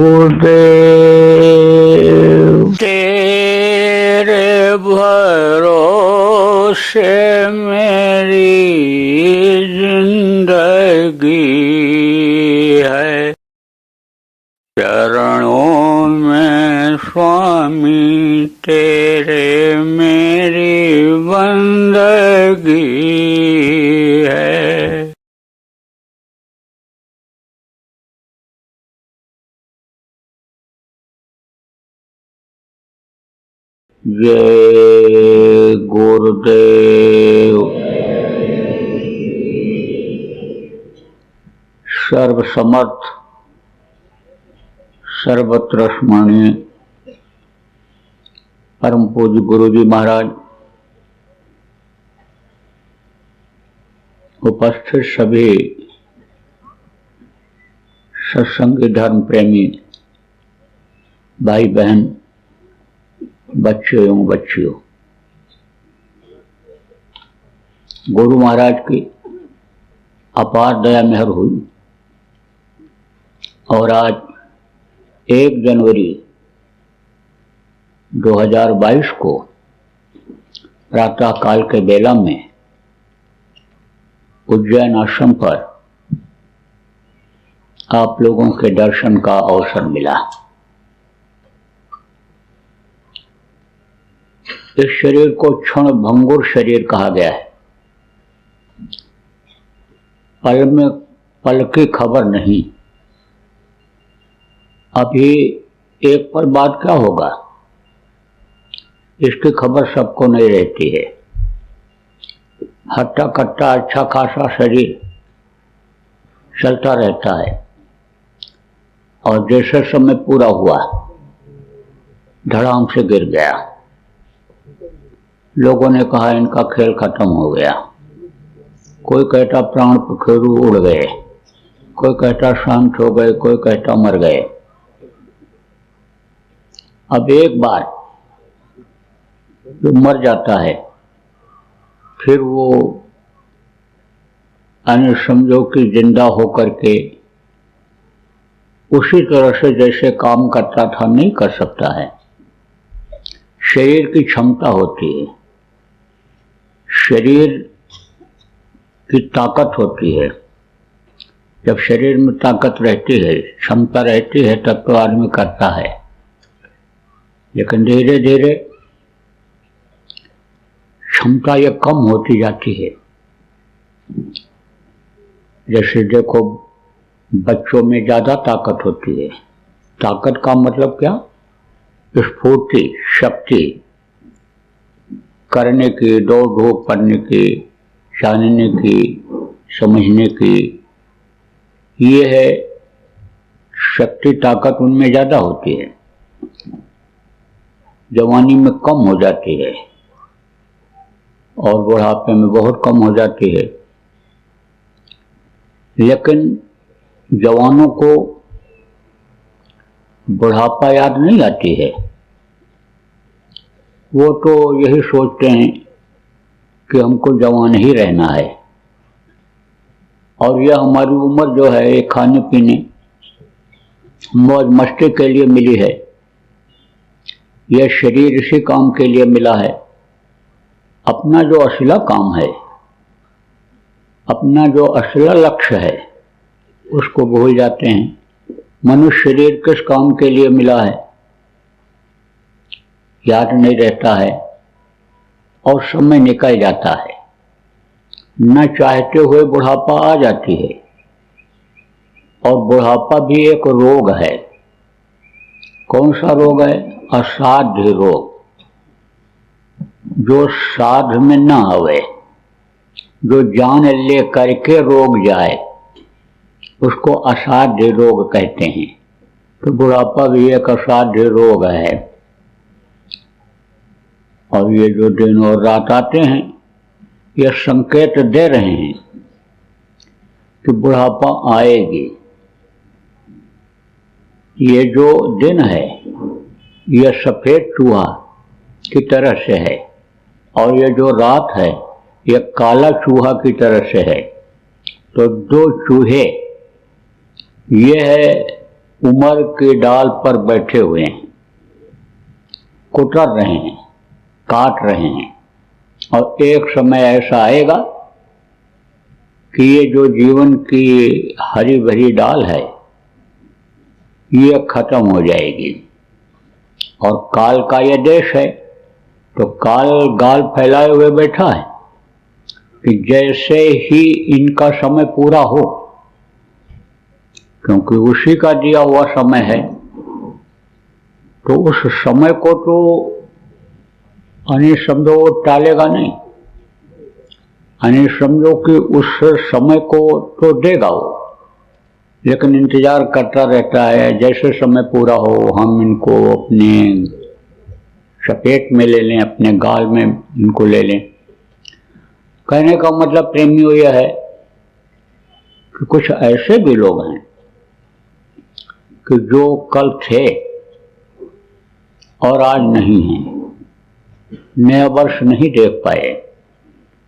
गुरुदेव तेरे भरोसे मेरी जिंदगी है, चरणों में स्वामी तेरे मेरी बंदगी है। जय गुरुदेव। सर्वसमर्थ सर्वत्र स्मरणीय परम पूज्य गुरु जी महाराज, उपस्थित सभी सत्संगी धर्म प्रेमी भाई बहन, बच्चे एवं बच्चियों, गुरु महाराज की अपार दया मेहर हुई और आज 1 जनवरी 2022 को प्रातः काल के बेला में उज्जैन आश्रम पर आप लोगों के दर्शन का अवसर मिला। इस शरीर को क्षण भंगुर शरीर कहा गया है। पल में पल की खबर नहीं। अभी एक पल बाद क्या होगा इसकी खबर सबको नहीं रहती है। हट्टा कट्टा अच्छा खासा शरीर चलता रहता है और जैसे समय पूरा हुआ धड़ाम से गिर गया। लोगों ने कहा इनका खेल खत्म हो गया। कोई कहता प्राण पखेरु उड़ गए, कोई कहता शांत हो गए, कोई कहता मर गए। अब एक बार जो मर जाता है फिर वो अन्य समझो कि जिंदा होकर के उसी तरह से जैसे काम करता था नहीं कर सकता है। शरीर की क्षमता होती है, शरीर की ताकत होती है। जब शरीर में ताकत रहती है, क्षमता रहती है, तब तो आदमी करता है। लेकिन धीरे धीरे क्षमता ये कम होती जाती है। जैसे देखो बच्चों में ज्यादा ताकत होती है। ताकत का मतलब क्या? स्फूर्ति, शक्ति करने की, दौड़ धूप करने की, जानने की, समझने की, ये है शक्ति, ताकत उनमें ज्यादा होती है। जवानी में कम हो जाती है और बुढ़ापे में बहुत कम हो जाती है। लेकिन जवानों को बुढ़ापा याद नहीं आती है। वो तो यही सोचते हैं कि हमको जवान ही रहना है और यह हमारी उम्र जो है ये खाने पीने मौज मस्ती के लिए मिली है। यह शरीर इसी काम के लिए मिला है। अपना जो असला काम है, अपना जो असला लक्ष्य है, उसको भूल जाते हैं। मनुष्य शरीर किस काम के लिए मिला है याद नहीं रहता है और समय निकल जाता है। न चाहते हुए बुढ़ापा आ जाती है और बुढ़ापा भी एक रोग है। कौन सा रोग है? असाध्य रोग। जो साध में न आवे, जो जान ले करके रोग जाए, उसको असाध्य रोग कहते हैं। तो बुढ़ापा भी एक असाध्य रोग है। और ये जो दिन और रात आते हैं ये संकेत दे रहे हैं कि बुढ़ापा आएगी। ये जो दिन है ये सफेद चूहा की तरह से है और ये जो रात है ये काला चूहा की तरह से है। तो दो चूहे, ये है उमर के डाल पर बैठे हुए हैं, कुतर रहे हैं, काट रहे हैं, और एक समय ऐसा आएगा कि ये जो जीवन की हरी भरी डाल है ये खत्म हो जाएगी। और काल का ये देश है, तो काल गाल फैलाए हुए बैठा है कि जैसे ही इनका समय पूरा हो, क्योंकि उसी का दिया हुआ समय है, तो उस समय को तो यानी समझो वो टालेगा नहीं, यानी समझो कि उस समय को तो देगा वो, लेकिन इंतजार करता रहता है जैसे समय पूरा हो हम इनको अपने चपेट में ले लें, अपने गाल में इनको ले लें। कहने का मतलब प्रेमियों यह है कि कुछ ऐसे भी लोग हैं कि जो कल थे और आज नहीं हैं, नया वर्ष नहीं देख पाए,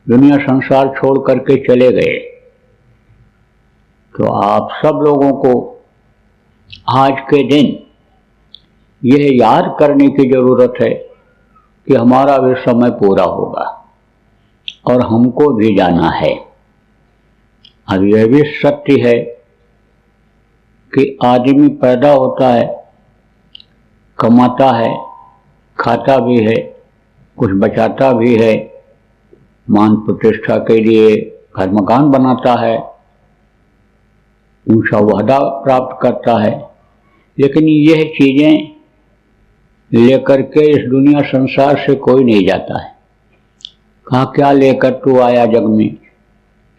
दुनिया संसार छोड़ करके चले गए। तो आप सब लोगों को आज के दिन यह याद करने की जरूरत है कि हमारा भी समय पूरा होगा और हमको भी जाना है। अब यह भी सत्य है कि आदमी पैदा होता है, कमाता है, खाता भी है, कुछ बचाता भी है, मान प्रतिष्ठा के लिए घर मकान बनाता है, ऊंचा वादा प्राप्त करता है, लेकिन यह चीजें लेकर के इस दुनिया संसार से कोई नहीं जाता है। कहा क्या लेकर तू आया जग में,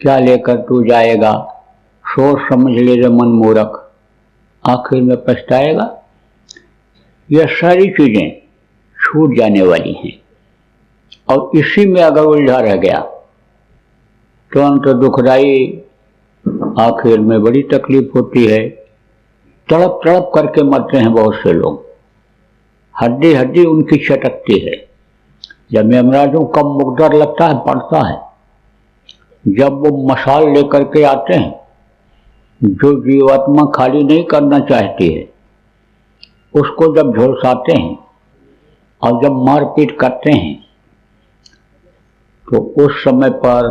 क्या लेकर तू जाएगा, सोच समझ ले रे मन मूर्ख, आखिर में पछताएगा। यह सारी चीजें छूट जाने वाली हैं, और इसी में अगर उलझा रह गया तो अंत दुखदाई, आखिर में बड़ी तकलीफ होती है। तड़प तड़प करके मरते हैं बहुत से लोग, हड्डी हड्डी उनकी चटकती है। जब यमराजों का मुकद्दर लगता है, पड़ता है, जब वो मशाल लेकर के आते हैं, जो जीवात्मा खाली नहीं करना चाहती है उसको जब झुलसाते हैं और जब मारपीट करते हैं, तो उस समय पर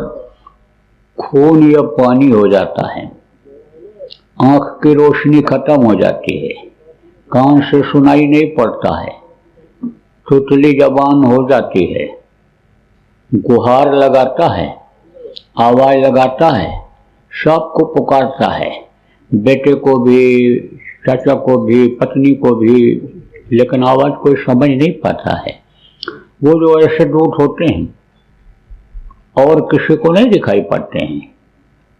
खून या पानी हो जाता है, आंख की रोशनी खत्म हो जाती है, कान से सुनाई नहीं पड़ता है, तुतली जबान हो जाती है, गुहार लगाता है, आवाज लगाता है, सबको पुकारता है, बेटे को भी, चाचा को भी, पत्नी को भी, लेकिन आवाज कोई समझ नहीं पाता है। वो जो ऐसे दूत होते हैं और किसी को नहीं दिखाई पड़ते हैं,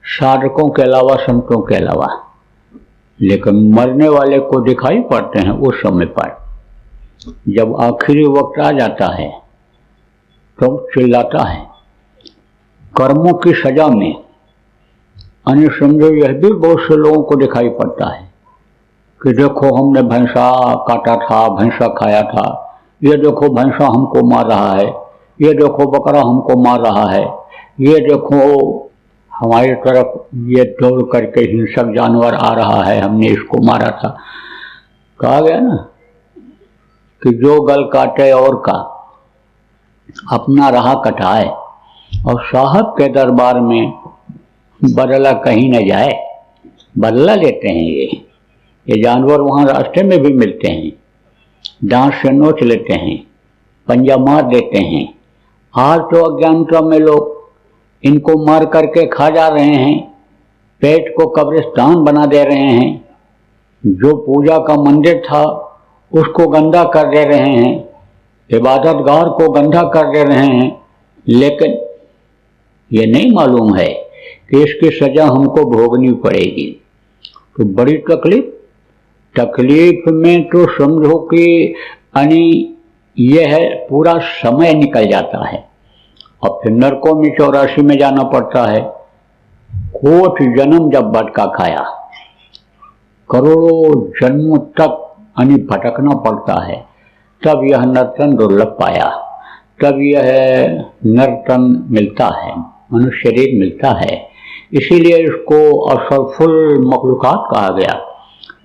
साधकों के अलावा, संतों के अलावा, लेकिन मरने वाले को दिखाई पड़ते हैं। उस समय पर जब आखिरी वक्त आ जाता है तो चिल्लाता है। कर्मों की सजा में अन्य समझो यह भी बहुत से लोगों को दिखाई पड़ता है कि देखो हमने भैंसा काटा था, भैंसा खाया था, ये देखो भैंसा हमको मार रहा है, ये देखो बकरा हमको मार रहा है, ये देखो हमारी तरफ ये दौड़ करके हिंसक जानवर आ रहा है, हमने इसको मारा था। कहा गया ना कि जो गल काटे और का अपना राह कटाए, और साहब के दरबार में बदला कहीं न जाए। बदला लेते हैं ये जानवर वहाँ रास्ते में भी मिलते हैं, दांत से नोच लेते हैं, पंजा मार देते हैं। आज तो अज्ञानता में लोग इनको मार करके खा जा रहे हैं, पेट को कब्रिस्तान बना दे रहे हैं, जो पूजा का मंदिर था उसको गंदा कर दे रहे हैं, इबादतगार को गंदा कर दे रहे हैं, लेकिन ये नहीं मालूम है कि इसकी सजा हमको भोगनी पड़ेगी। तो बड़ी तकलीफ में तो समझो कि यह पूरा समय निकल जाता है, और फिर नरकों में 84 में जाना पड़ता है। कोट जन्म जब भटका खाया, करोड़ों जन्मों तक भटकना पड़ता है, तब यह नर्तन दुर्लभ पाया, तब यह नर्तन मिलता है, मनुष्य शरीर मिलता है। इसीलिए इसको असफल मखलूकात कहा गया।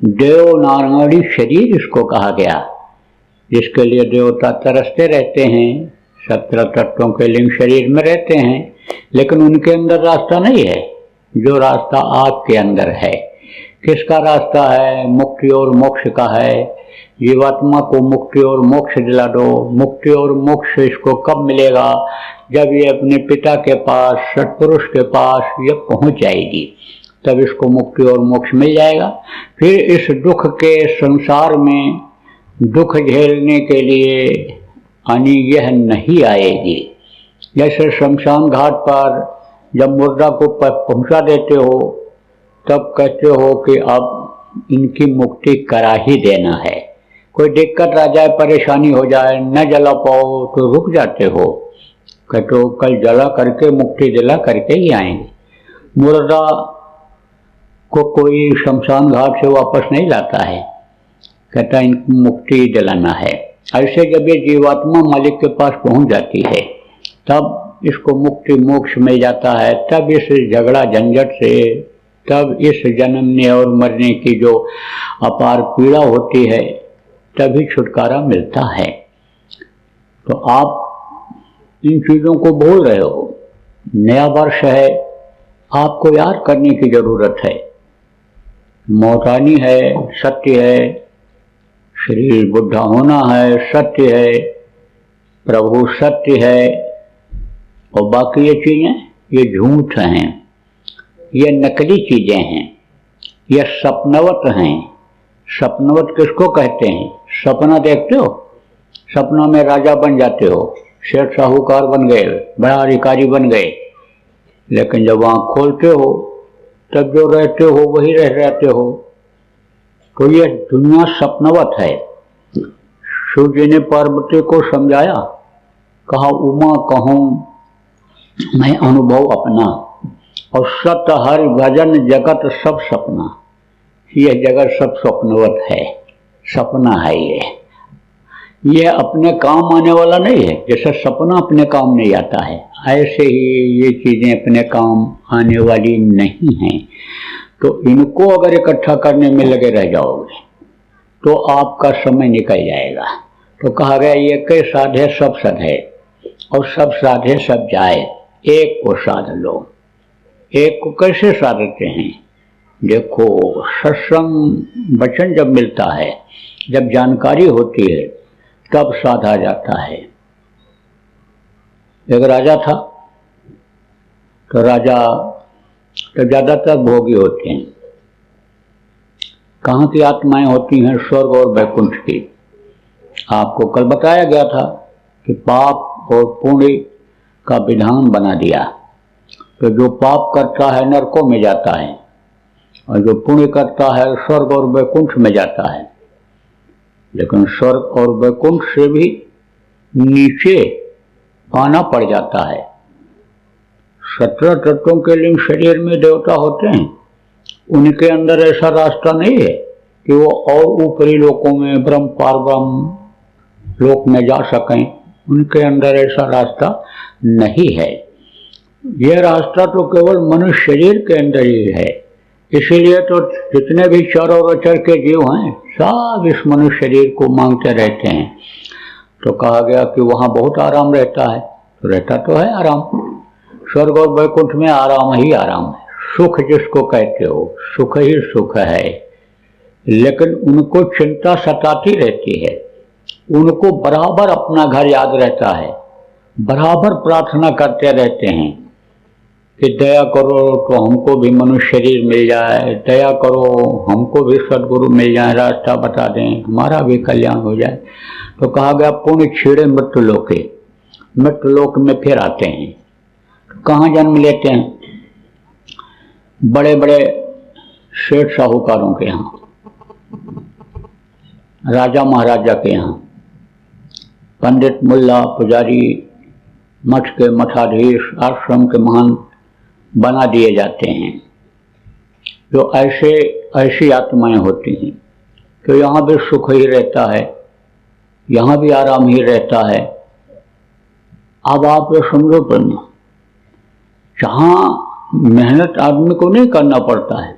देव नारायणी शरीर इसको कहा गया, जिसके लिए देवता तरसते रहते हैं। 17 तत्वों के लिंग शरीर में रहते हैं, लेकिन उनके अंदर रास्ता नहीं है जो रास्ता आपके अंदर है। किसका रास्ता है? मुक्ति और मोक्ष का है। जीवात्मा को मुक्ति और मोक्ष दिला दो। मुक्ति और मोक्ष इसको कब मिलेगा? जब ये अपने पिता के पास, सत्पुरुष के पास ये पहुंच जाएगी, तब इसको मुक्ति और मोक्ष मिल जाएगा। फिर इस दुख के संसार में दुख झेलने के लिए यह नहीं आएगी। जैसे शमशान घाट पर जब मुर्दा को पहुंचा देते हो, तब कहते हो कि अब इनकी मुक्ति करा ही देना है। कोई दिक्कत आ जाए, परेशानी हो जाए, न जला पाओ तो रुक जाते हो, कहते हो कल जला करके मुक्ति दिला करके ही आएंगे। मुर्दा को कोई शमशान घाट से वापस नहीं लाता है, कहता इनको मुक्ति दिलाना है। ऐसे जब ये जीवात्मा मालिक के पास पहुंच जाती है, तब इसको मुक्ति मोक्ष मिल जाता है। तब इस झगड़ा झंझट से, तब इस जन्मने और मरने की जो अपार पीड़ा होती है, तभी छुटकारा मिलता है। तो आप इन चीज़ों को बोल रहे हो, नया वर्ष है, आपको याद करने की जरूरत है। मौत आनी है, सत्य है, शरीर बुढ़ा होना है, सत्य है, प्रभु सत्य है, और बाकी ये चीज़ें ये झूठ हैं, ये नकली चीज़ें हैं, ये सपनवत हैं। सपनवत किसको कहते हैं? सपना देखते हो, सपना में राजा बन जाते हो, शेठ साहूकार बन गए, बड़ा अधिकारी बन गए, लेकिन जब आँख खोलते हो तब जो रहते हो वही रह जाते हो। तो ये दुनिया सपनवत है। शिव जी ने पार्वती को समझाया, कहा उमा कहूँ मैं अनुभव अपना, और सत हरि भजन जगत सब सपना। यह जगत सब स्वप्नवत है, सपना है। ये अपने काम आने वाला नहीं है। जैसे सपना अपने काम नहीं आता है, ऐसे ही ये चीज़ें अपने काम आने वाली नहीं हैं। तो इनको अगर इकट्ठा करने में लगे रह जाओगे तो आपका समय निकल जाएगा। तो कहा गया ये के साधे सब सधे, और सब साधे सब जाए, एक को साध लो। एक को कैसे साधते हैं? देखो, सत्संग वचन जब मिलता है, जब जानकारी होती है, तब साधा जाता है। एक राजा था, तो राजा तो ज़्यादातर भोगी होते हैं। कहाँ की आत्माएं होती हैं? स्वर्ग और वैकुंठ की। आपको कल बताया गया था कि पाप और पुण्य का विधान बना दिया। तो जो पाप करता है नरकों में जाता है, और जो पुण्य करता है स्वर्ग और वैकुंठ में जाता है। लेकिन स्वर्ग और वैकुंठ से भी नीचे आना पड़ जाता है। 17 तत्वों के लिंग शरीर में देवता होते हैं, उनके अंदर ऐसा रास्ता नहीं है कि वो और ऊपरी लोकों में, ब्रह्म पारब्रह्म लोक में जा सकें। उनके अंदर ऐसा रास्ता नहीं है। यह रास्ता तो केवल मनुष्य शरीर के अंदर ही है। इसीलिए तो जितने भी चर और अचर के जीव हैं, सब इस मनुष्य शरीर को मांगते रहते हैं। तो कहा गया कि वहाँ बहुत आराम रहता है। तो रहता तो है आराम, स्वर्ग और वैकुंठ में आराम ही आराम है। सुख जिसको कहते हो, सुख ही सुख है। लेकिन उनको चिंता सताती रहती है, उनको बराबर अपना घर याद रहता है, बराबर प्रार्थना करते रहते हैं कि दया करो तो हमको भी मनुष्य शरीर मिल जाए, दया करो हमको भी सद्गुरु मिल जाए, रास्ता बता दें, हमारा भी कल्याण हो जाए। तो कहा गया पुण्य छीड़े मृत्युलोके, मृत्युलोक में फिर आते हैं। तो कहाँ जन्म लेते हैं? बड़े बड़े सेठ साहूकारों के यहाँ, राजा महाराजा के यहाँ, पंडित मुल्ला पुजारी, मठ के मठाधीश, आश्रम के महान बना दिए जाते हैं। जो ऐसी आत्माएं होती हैं तो यहाँ भी सुख ही रहता है, यहाँ भी आराम ही रहता है। अब आप ये समझो तो ना, जहाँ मेहनत आदमी को नहीं करना पड़ता है,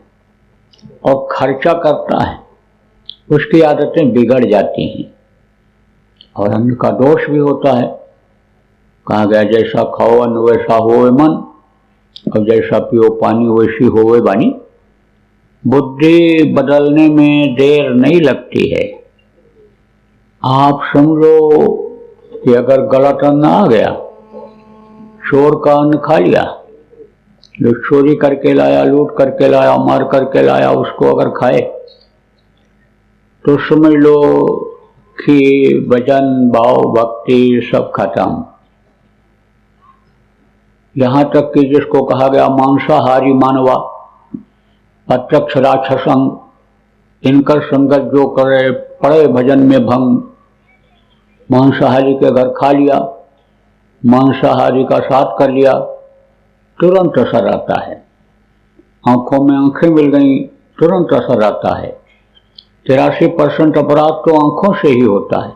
और खर्चा करता है, उसकी आदतें बिगड़ जाती हैं और अन्न का दोष भी होता है। कहा गया जैसा खाओ अन्न वैसा होवे मन, और जैसा पियो पानी वैसी होवे वाणी। बुद्धि बदलने में देर नहीं लगती है। आप समझो कि अगर गलत अन्न आ गया, चोर का अन्न खा लिया, जो चोरी करके लाया, लूट करके लाया, मार करके लाया, उसको अगर खाए तो समझ लो कि भजन भाव भक्ति सब खत्म। यहाँ तक कि जिसको कहा गया मांसाहारी मानवा, प्रत्यक्ष राक्षसंग, इनकर संगत जो करे पड़े भजन में भंग। मांसाहारी के घर खा लिया, मांसाहारी का साथ कर लिया, तुरंत असर आता है। आंखों में आंखें मिल गई, तुरंत असर आता है। 83% अपराध तो आंखों से ही होता है,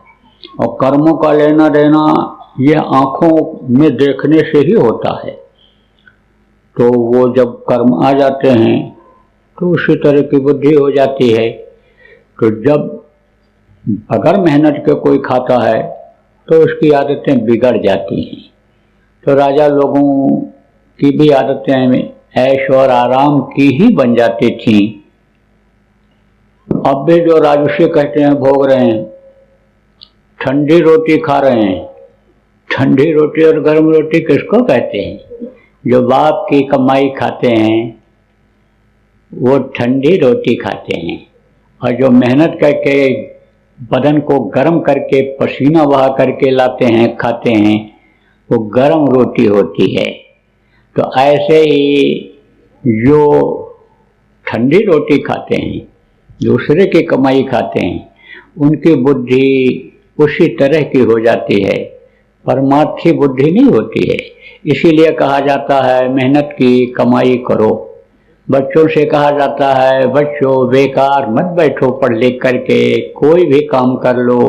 और कर्मों का लेना देना यह आंखों में देखने से ही होता है। तो वो जब कर्म आ जाते हैं तो उसी तरह की बुद्धि हो जाती है। तो जब अगर मेहनत के कोई खाता है तो उसकी आदतें बिगड़ जाती हैं। तो राजा लोगों की भी आदतें ऐश और आराम की ही बन जाती थीं। अब भी जो राजसी कहते हैं भोग रहे हैं, ठंडी रोटी खा रहे हैं। ठंडी रोटी और गर्म रोटी किसको कहते हैं? जो बाप की कमाई खाते हैं वो ठंडी रोटी खाते हैं, और जो मेहनत करके बदन को गर्म करके पसीना बहा करके लाते हैं खाते हैं वो गर्म रोटी होती है। तो ऐसे ही जो ठंडी रोटी खाते हैं, दूसरे की कमाई खाते हैं, उनकी बुद्धि उसी तरह की हो जाती है, परमार्थी बुद्धि नहीं होती है। इसीलिए कहा जाता है मेहनत की कमाई करो। बच्चों से कहा जाता है बच्चों बेकार मत बैठो, पढ़ लिख करके कोई भी काम कर लो,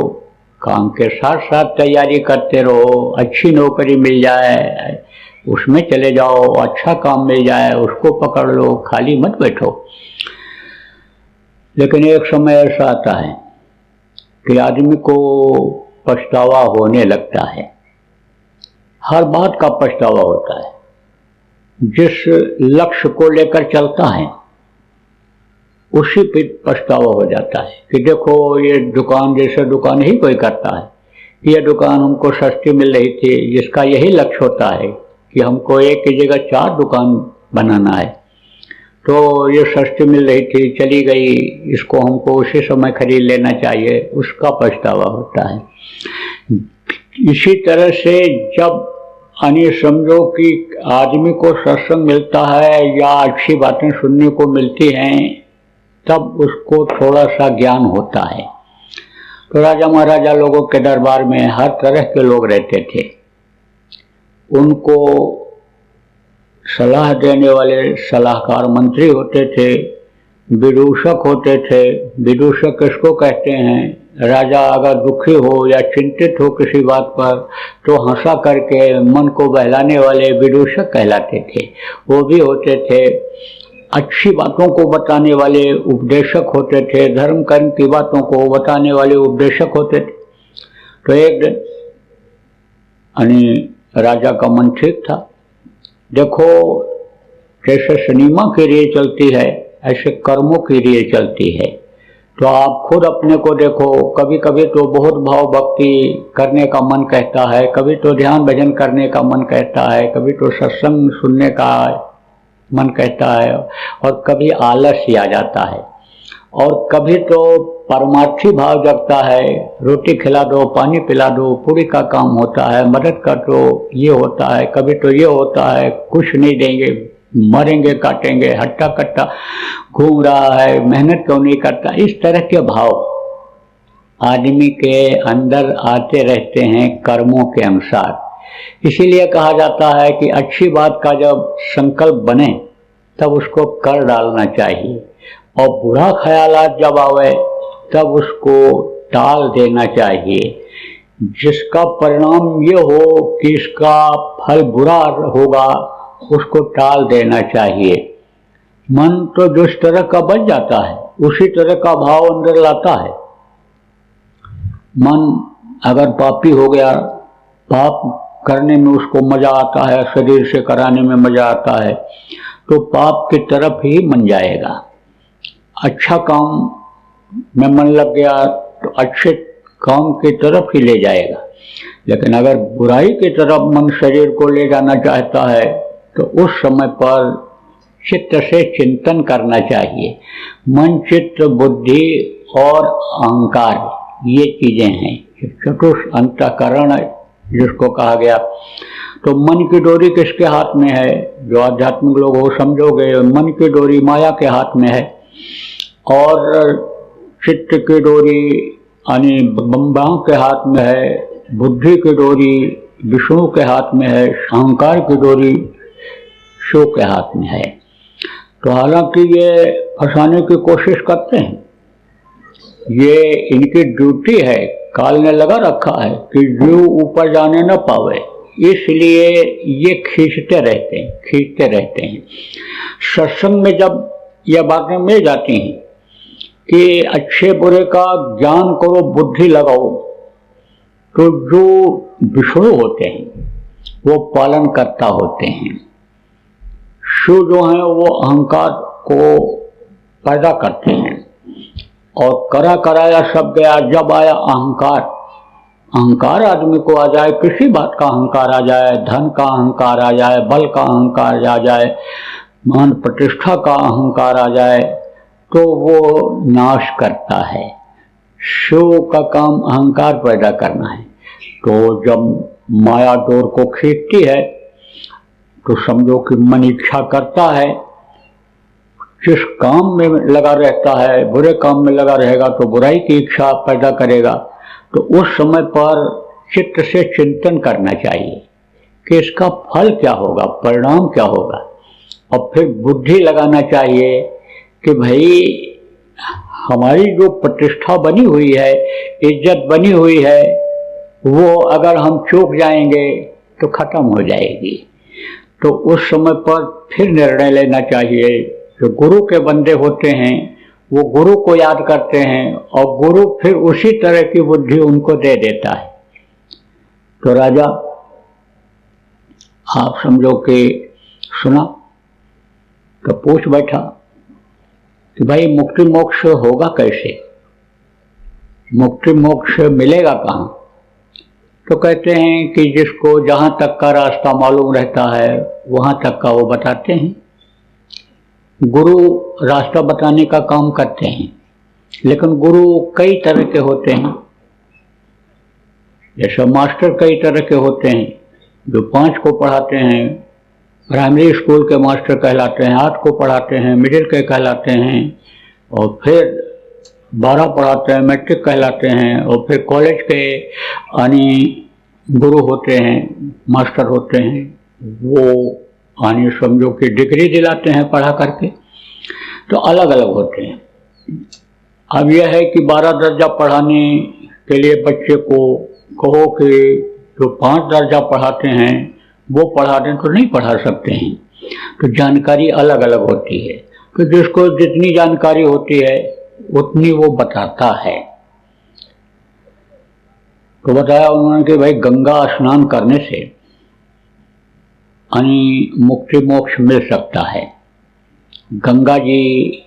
काम के साथ साथ तैयारी करते रहो, अच्छी नौकरी मिल जाए उसमें चले जाओ, अच्छा काम मिल जाए उसको पकड़ लो, खाली मत बैठो। लेकिन एक समय ऐसा आता है कि आदमी को पछतावा होने लगता है। हर बात का पछतावा होता है। जिस लक्ष्य को लेकर चलता है उसी पे पछतावा हो जाता है कि देखो ये दुकान जैसे दुकान ही कोई करता है, ये दुकान हमको सस्ती मिल रही थी, जिसका यही लक्ष्य होता है कि हमको एक की जगह 4 दुकान बनाना है, तो ये सस्ती मिल रही थी चली गई, इसको हमको उसी समय खरीद लेना चाहिए, उसका पछतावा होता है। इसी तरह से जब समझो कि आदमी को सत्संग मिलता है या अच्छी बातें सुनने को मिलती हैं तब उसको थोड़ा सा ज्ञान होता है। तो राजा महाराजा लोगों के दरबार में हर तरह के लोग रहते थे। उनको सलाह देने वाले सलाहकार मंत्री होते थे, विदूषक होते थे। विदूषक किसको कहते हैं? राजा अगर दुखी हो या चिंतित हो किसी बात पर तो हंसा करके मन को बहलाने वाले विदूषक कहलाते थे। वो भी होते थे। अच्छी बातों को बताने वाले उपदेशक होते थे, धर्म कर्म की बातों को बताने वाले उपदेशक होते थे। तो एक दिन राजा का मन ठीक था। देखो जैसे सिनेमा की रील चलती है ऐसे कर्मों की रील चलती है। तो आप खुद अपने को देखो, कभी कभी तो बहुत भाव भक्ति करने का मन कहता है, कभी तो ध्यान भजन करने का मन कहता है, कभी तो सत्संग सुनने का मन कहता है, और कभी आलस ही आ जाता है, और कभी तो परमार्थी भाव जगता है, रोटी खिला दो, पानी पिला दो, पूरी का काम होता है, मदद का तो ये होता है, कभी तो ये होता है कुछ नहीं देंगे, मरेंगे काटेंगे, हट्टा कट्टा घूम रहा है, मेहनत क्यों नहीं करता। इस तरह के भाव आदमी के अंदर आते रहते हैं कर्मों के अनुसार। इसीलिए कहा जाता है कि अच्छी बात का जब संकल्प बने तब उसको कर डालना चाहिए, और बुरा ख्यालात जब आवे तब उसको टाल देना चाहिए। जिसका परिणाम ये हो कि इसका फल बुरा होगा उसको टाल देना चाहिए। मन तो जिस तरह का बन जाता है उसी तरह का भाव अंदर लाता है। मन अगर पापी हो गया, पाप करने में उसको मजा आता है, शरीर से कराने में मजा आता है, तो पाप की तरफ ही मन जाएगा। अच्छा काम में मन लग गया तो अच्छे काम की तरफ ही ले जाएगा। लेकिन अगर बुराई की तरफ मन शरीर को ले जाना चाहता है तो उस समय पर चित्त से चिंतन करना चाहिए। मन, चित्त, बुद्धि और अहंकार, ये चीजें हैं चतुष्ट अंतःकरण जिसको कहा गया। तो मन की डोरी किसके हाथ में है? जो आध्यात्मिक लोग हो समझोगे, मन की डोरी माया के हाथ में है, और चित्त की डोरी यानी ब्रह्मा के हाथ में है, बुद्धि की डोरी विष्णु के हाथ में है, अहंकार की डोरी शिव के हाथ में है। तो हालांकि ये फंसाने की कोशिश करते हैं, ये इनकी ड्यूटी है, काल ने लगा रखा है कि जीव ऊपर जाने न पावे, इसलिए ये खींचते रहते हैं। सत्संग में जब यह बातें मिल जाती हैं कि अच्छे बुरे का ज्ञान करो, बुद्धि लगाओ, तो जो विष्णु होते हैं वो पालन करता होते हैं। शिव जो हैं वो अहंकार को पैदा करते हैं, और करा कराया सब गया। जब आया अहंकार आदमी को आ जाए, किसी बात का अहंकार आ जाए, धन का अहंकार आ जाए, बल का अहंकार आ जाए, मान प्रतिष्ठा का अहंकार आ जाए, तो वो नाश करता है। शिव का काम अहंकार पैदा करना है। तो जब माया डोर को खींचती है तो समझो कि मन इच्छा करता है, जिस काम में लगा रहता है, बुरे काम में लगा रहेगा तो बुराई की इच्छा पैदा करेगा। तो उस समय पर चित्त से चिंतन करना चाहिए कि इसका फल क्या होगा, परिणाम क्या होगा, और फिर बुद्धि लगाना चाहिए कि भाई हमारी जो प्रतिष्ठा बनी हुई है, इज्जत बनी हुई है, वो अगर हम चूक जाएंगे तो खत्म हो जाएगी। तो उस समय पर फिर निर्णय लेना चाहिए। जो गुरु के बंदे होते हैं वो गुरु को याद करते हैं, और गुरु फिर उसी तरह की बुद्धि उनको दे देता है। तो राजा आप समझो कि सुना तो पूछ बैठा कि भाई मुक्ति मोक्ष होगा कैसे, मुक्ति मोक्ष मिलेगा कहाँ? तो कहते हैं कि जिसको जहाँ तक का रास्ता मालूम रहता है वहाँ तक का वो बताते हैं। गुरु रास्ता बताने का काम करते हैं, लेकिन गुरु कई तरह के होते हैं। जैसे मास्टर कई तरह के होते हैं, जो 5 को पढ़ाते हैं, प्राइमरी स्कूल के मास्टर कहलाते हैं, 8 को पढ़ाते हैं, मिडिल के कहलाते हैं, और फिर 12 पढ़ाते हैं, मैट्रिक कहलाते हैं, और फिर कॉलेज के यानी गुरु होते हैं, मास्टर होते हैं, वो यानी समझो कि डिग्री दिलाते हैं पढ़ा करके। तो अलग अलग होते हैं। अब यह है कि 12 दर्जा पढ़ाने के लिए बच्चे को कहो कि जो 5 दर्जा पढ़ाते हैं वो पढ़ा दें तो नहीं पढ़ा सकते हैं। तो जानकारी अलग अलग होती है। तो जिसको जितनी जानकारी होती है उतनी वो बताता है। तो बताया उन्होंने कि भाई गंगा स्नान करने से यानी मुक्ति मोक्ष मिल सकता है। गंगा जी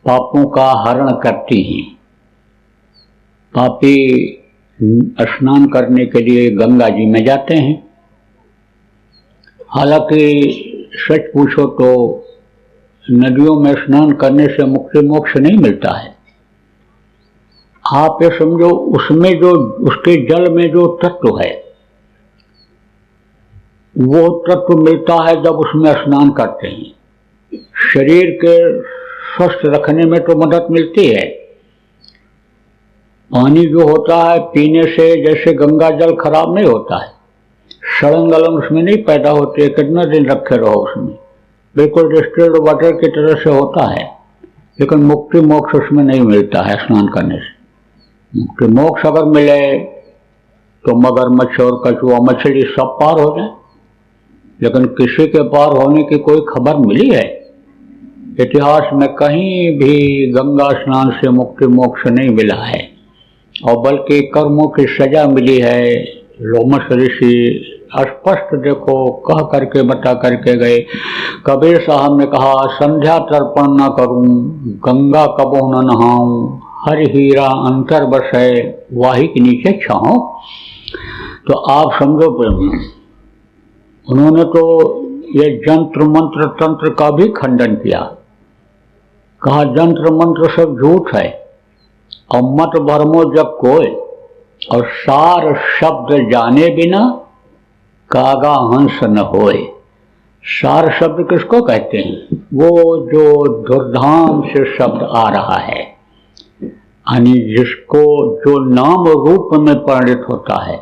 पापों का हरण करती हैं। पापी स्नान करने के लिए गंगा जी में जाते हैं। हालांकि सच पूछो तो नदियों में स्नान करने से मुक्ति मोक्ष नहीं मिलता है। आप ये समझो उसमें जो उसके जल में जो तत्व है वो तत्व मिलता है जब उसमें स्नान करते हैं। शरीर के स्वस्थ रखने में तो मदद मिलती है। पानी जो होता है पीने से जैसे गंगा जल खराब नहीं होता है, सड़न गलन उसमें नहीं पैदा होती है, कितना दिन रखे रहो उसमें, बिल्कुल डिस्टिल्ड वाटर की तरह से होता है। लेकिन मुक्ति मोक्ष उसमें नहीं मिलता है स्नान करने से। मुक्ति मोक्ष अगर मिले तो मगरमच्छ और कछुआ मछली सब पार हो जाए, लेकिन किसी के पार होने की कोई खबर मिली है? इतिहास में कहीं भी गंगा स्नान से मुक्ति मोक्ष नहीं मिला है, और बल्कि कर्मों की सजा मिली है। लोमश ऋषि स्पष्ट देखो कह करके बता करके गए। कबीर साहब ने कहा, संध्या तर्पण न करूं, गंगा कबो न नहाऊं, हर हीरा अंतर बसे, वाही के नीचे छाऊं। तो आप समझो प्रेमी, उन्होंने तो ये जंत्र मंत्र तंत्र का भी खंडन किया। कहा जंत्र मंत्र सब झूठ है, और मत भरमो जब कोई, और सार शब्द जाने बिना कागा हंस न होए। सार शब्द किसको कहते हैं? वो जो दुर्धाम से शब्द आ रहा है, यानी जिसको जो नाम रूप में परिणित होता है।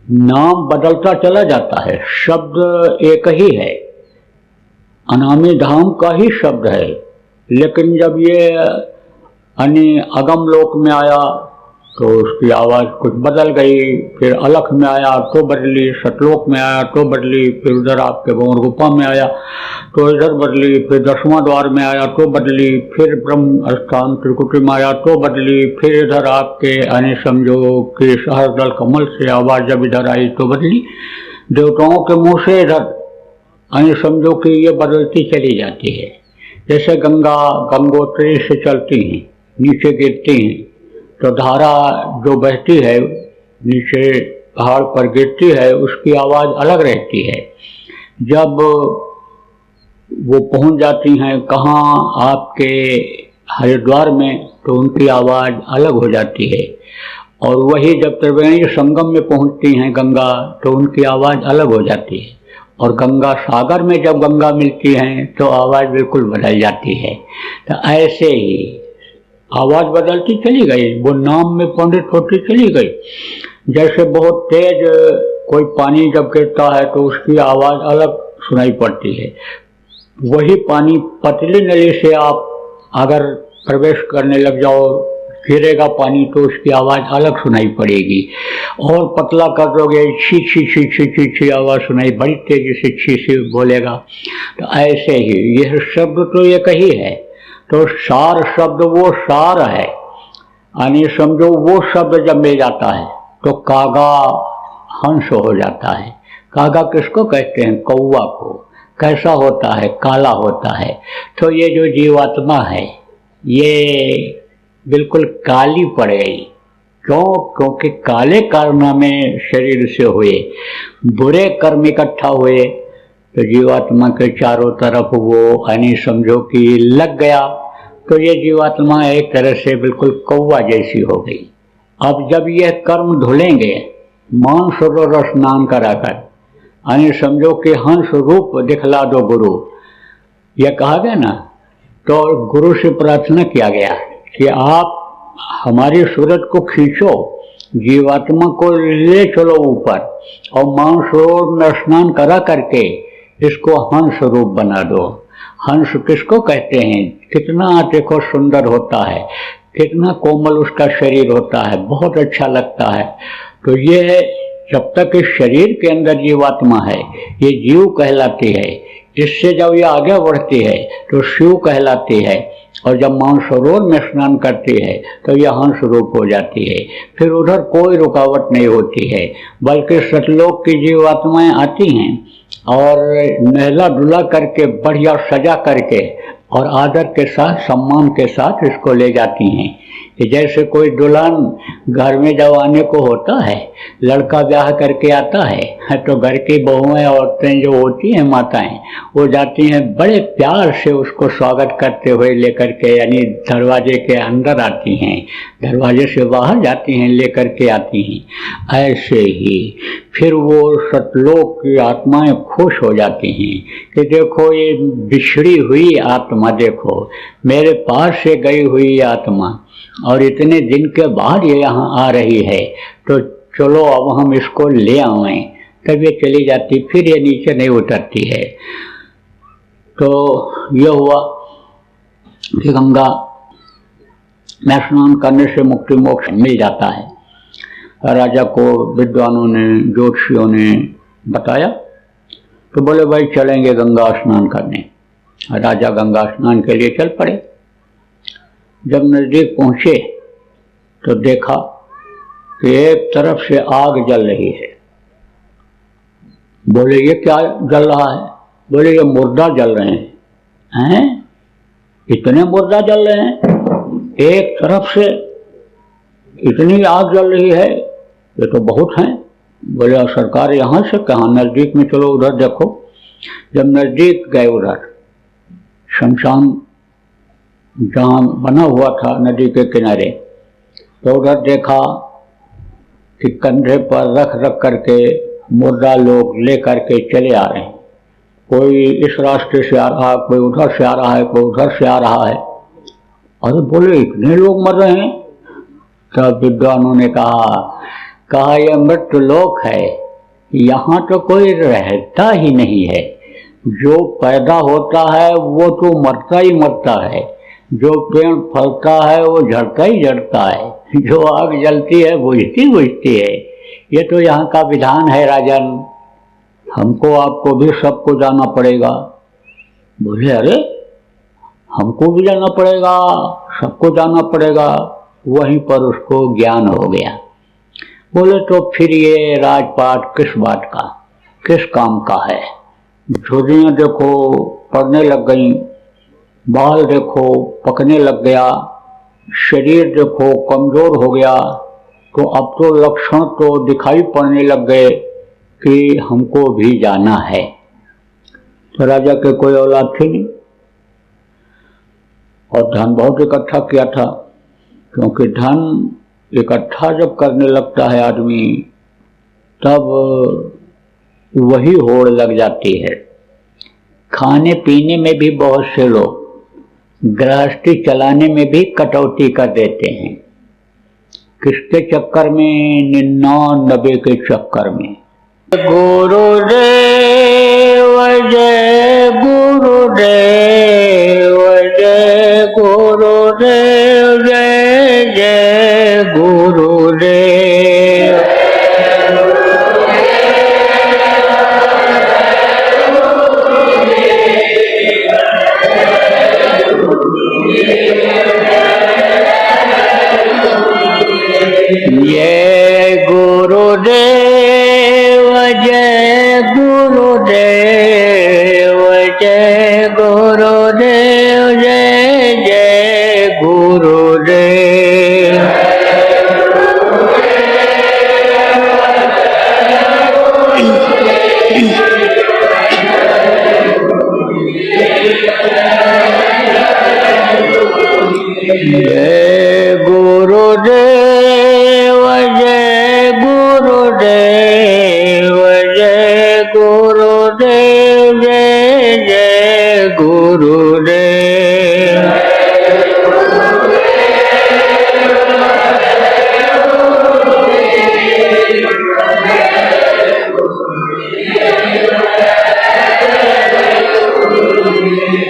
नाम बदलता चला जाता है, शब्द एक ही है, अनामी धाम का ही शब्द है। लेकिन जब ये अगम लोक में आया तो उसकी आवाज़ कुछ बदल गई, फिर अलख में आया तो बदली, सतलोक में आया तो बदली, फिर उधर आपके भंवर गुफा में आया तो इधर बदली, फिर 10वां द्वार में आया तो बदली, फिर ब्रह्म स्थान त्रिकुटी में आया तो बदली, फिर इधर आपके यानी समझो कि सहस्रदल कमल से आवाज़ जब इधर आई तो बदली। देवताओं के मुँह से इधर यानी समझो कि ये बदलती चली जाती है। जैसे गंगा गंगोत्री से चलती हैं, नीचे गिरती हैं, तो धारा जो बहती है नीचे पहाड़ पर गिरती है, उसकी आवाज़ अलग रहती है। जब वो पहुंच जाती हैं कहाँ आपके हरिद्वार में, तो उनकी आवाज़ अलग हो जाती है। और वही जब त्रिवेणी संगम में पहुंचती हैं गंगा, तो उनकी आवाज़ अलग हो जाती है। और गंगा सागर में जब गंगा मिलती हैं तो आवाज़ बिल्कुल बदल जाती है। तो ऐसे ही आवाज़ बदलती चली गई, वो नाम में पंडित होती चली गई। जैसे बहुत तेज कोई पानी जब गिरता है तो उसकी आवाज़ अलग सुनाई पड़ती है। वही पानी पतली नली से आप अगर प्रवेश करने लग जाओ, गिरेगा पानी, तो उसकी आवाज़ अलग सुनाई पड़ेगी। और पतला कर दोगे, छी छी छी छी छी छी आवाज़ सुनाई, बड़ी तेजी से छी छी बोलेगा। तो ऐसे ही यह शब्द तो एक ही है। तो सार शब्द वो सार है, यानी समझो वो शब्द जब मिल जाता है तो कागा हंस हो जाता है। कागा किसको कहते हैं? कौवा को। कैसा होता है? काला होता है। तो ये जो जीवात्मा है ये बिल्कुल काली पड़ गई। क्यों? क्योंकि काले कारनामे शरीर से हुए, बुरे कर्म इकट्ठा हुए, तो जीवात्मा के चारों तरफ वो यानी समझो कि लग गया। तो ये जीवात्मा एक तरह से बिल्कुल कौवा जैसी हो गई। अब जब यह कर्म धुलेंगे मान सरोवर स्नान कराकर, यानी समझो कि हंस रूप दिखला दो गुरु, यह कहा गया ना। तो गुरु से प्रार्थना किया गया कि आप हमारी सूरत को खींचो, जीवात्मा को ले चलो ऊपर, और मानसरोवर में स्नान करा करके इसको हंस रूप बना दो। हंस किसको कहते हैं? कितना देखो सुंदर होता है, कितना कोमल उसका शरीर होता है, बहुत अच्छा लगता है। तो ये जब तक इस शरीर के अंदर जीवात्मा है ये जीव कहलाती है। इससे जब ये आगे बढ़ती है तो शिव कहलाती है, और जब मानसरोवर में स्नान करती है तो यह हंस रूप हो जाती है। फिर उधर कोई रुकावट नहीं होती है, बल्कि सतलोक की जीवात्माएं आती हैं और नहला धुला करके बढ़िया सजा करके और आदर के साथ सम्मान के साथ इसको ले जाती हैं। कि जैसे कोई दुल्हन घर में जब आने को होता है, लड़का ब्याह करके आता है, तो घर की बहुएं औरतें जो होती हैं माताएं, वो जाती हैं बड़े प्यार से उसको स्वागत करते हुए लेकर के, यानी दरवाजे के अंदर आती हैं, दरवाजे से बाहर जाती हैं लेकर के आती हैं। ऐसे ही फिर वो सतलोक की आत्माएं खुश हो जाती हैं कि देखो ये बिछड़ी हुई आत्मा, देखो मेरे पास से गई हुई आत्मा, और इतने दिन के बाद ये यहाँ आ रही है, तो चलो अब हम इसको ले आएं। तब ये चली जाती, फिर ये नीचे नहीं उतरती है। तो ये हुआ कि गंगा में स्नान करने से मुक्ति मोक्ष मिल जाता है। राजा को विद्वानों ने, ज्योतिषियों ने बताया, तो बोले भाई चलेंगे गंगा स्नान करने। राजा गंगा स्नान के लिए चल पड़े। जब नजदीक पहुंचे तो देखा कि एक तरफ से आग जल रही है। बोले ये क्या जल रहा है? बोले ये मुर्दा जल रहे हैं। इतने मुर्दा जल रहे हैं, एक तरफ से इतनी आग जल रही है, ये तो बहुत हैं। बोले सरकार यहाँ से कहाँ, नजदीक में चलो उधर देखो। जब नजदीक गए उधर शमशान जहाँ बना हुआ था नदी के किनारे, तो उधर देखा कि कंधे पर रख रख करके मुर्दा लोग ले करके चले आ रहे हैं। कोई इस रास्ते से आ रहा है, कोई उधर से आ रहा है, कोई उधर से आ रहा है। अरे बोले इतने लोग मर रहे हैं। तब विद्वानों ने कहा यह मृत्यु लोक है, यहाँ तो कोई रहता ही नहीं है। जो पैदा होता है वो तो मरता ही मरता है, जो पेड़ फलता है वो झड़ता ही झड़ता है, जो आग जलती है बुझती बुझती है। ये तो यहाँ का विधान है राजन, हमको आपको भी सबको जाना पड़ेगा। बोले अरे हमको भी जाना पड़ेगा, सबको जाना पड़ेगा। वहीं पर उसको ज्ञान हो गया। बोले तो फिर ये राजपाट किस बात का, किस काम का है? झुर्रियाँ देखो पड़ने लग गई, बाल देखो पकने लग गया, शरीर देखो कमजोर हो गया, तो अब तो लक्षण तो दिखाई पड़ने लग गए कि हमको भी जाना है। तो राजा के कोई औलाद थी नहीं और धन बहुत इकट्ठा किया था, क्योंकि धन इकट्ठा जब करने लगता है आदमी तब वही होड़ लग जाती है। खाने पीने में भी बहुत से लोग गृहस्थी चलाने में भी कटौती कर देते हैं। किसके चक्कर में? 99 के चक्कर में। गुरुदेव जय गुरुदेव, जय गुरुदेव, जय जय गुरुदेव। जय गुरुदेव, जय गुरुदेव, जय गुरुदेव, जय जय गुरुदेव। जय गुरुदेव,